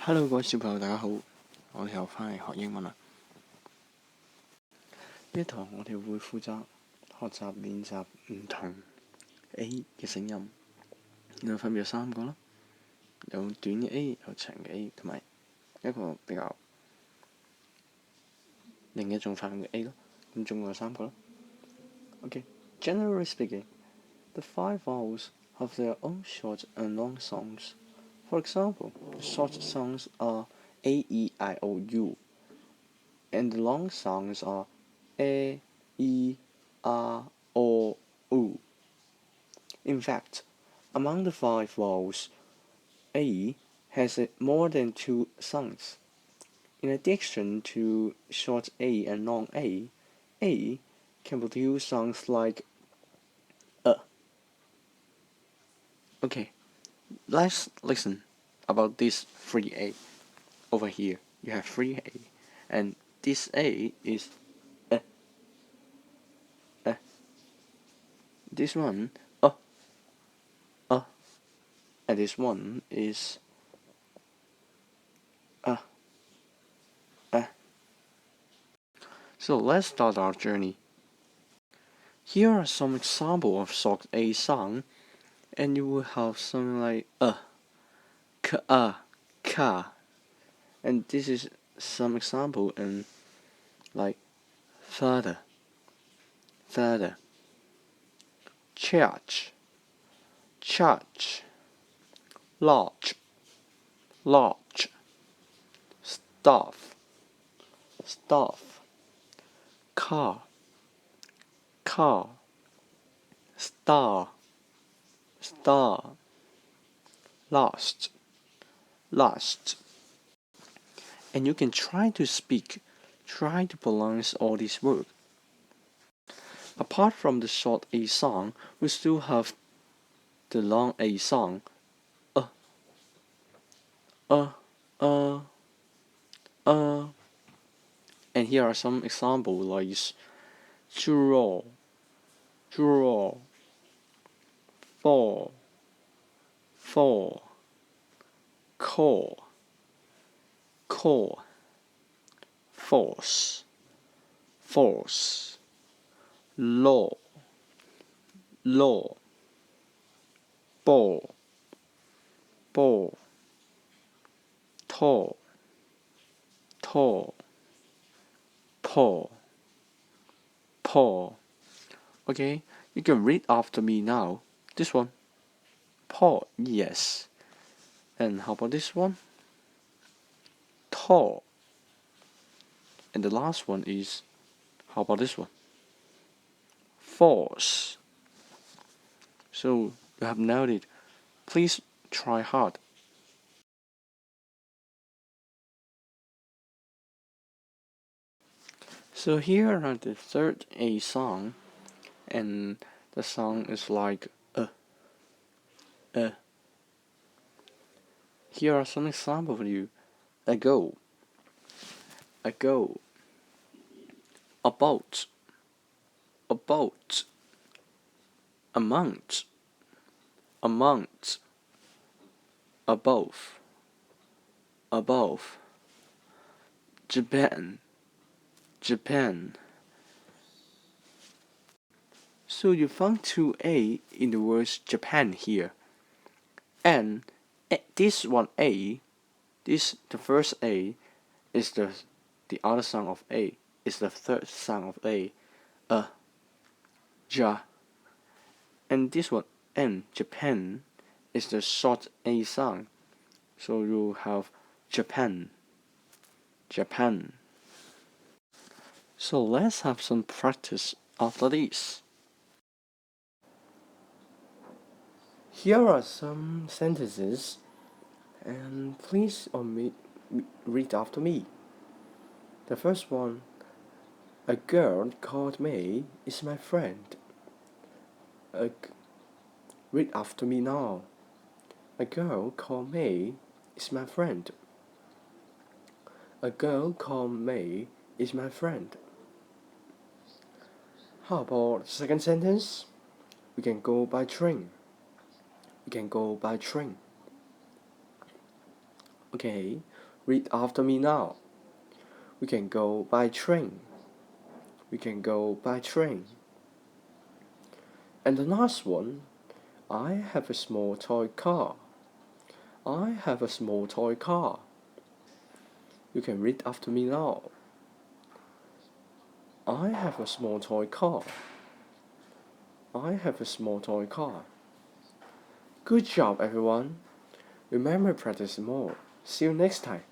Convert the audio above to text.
Hello，各位小朋友，大家好，我哋又翻嚟學英文啦。呢一堂我哋會負責學習練習唔同 A 嘅聲音，然後分別有3個啦，有短嘅 A，有長嘅 A，同埋一個比較另一種發音嘅 A 咯。咁總共有3個啦。Generally speaking, the 5 vowels have their own short and long sounds. For example, the short sounds are A, E, I, O, U, and the long sounds are A, E, R, O, U. In fact, among the 5 vowels, A has more than 2 sounds. In addition to short A and long A can produce sounds like Okay, let's listen about this 3A. Over here, you have 3A, and this A is this one, and this one is So let's start our journey. Here are some examples of short A sound, and you will have something like ka, and this is some example in like further, church, large, staff, car, star, last. And you can try to pronounce all these words. Apart from the short A sound, we still have the long A sound. And here are some examples like draw, fall, call, force, law, ball, tall, paw. Okay, you can read after me now. This one, paw, yes. And how about this one? Tall. And the last one is, how about this one? Force. So you have nailed it. Please try hard. So here are the third A song, and the song is like Here are some examples for you. Ago, about, amount, above, Japan. So you found 2A in the words Japan here. And this one A, the first A, is the other sound of A, is the third sound of A, ja. And this one N, Japan, is the short A sound. So you have Japan. So let's have some practice after this. Here are some sentences, and please read after me. The first one, a girl called May is my friend. Read after me now. A girl called May is my friend. A girl called May is my friend. How about the second sentence? We can go by train. Okay, read after me now. We can go by train. We can go by train. And the last one, I have a small toy car. I have a small toy car. You can read after me now. I have a small toy car. I have a small toy car. Good job, everyone. Remember, practice more. See you next time.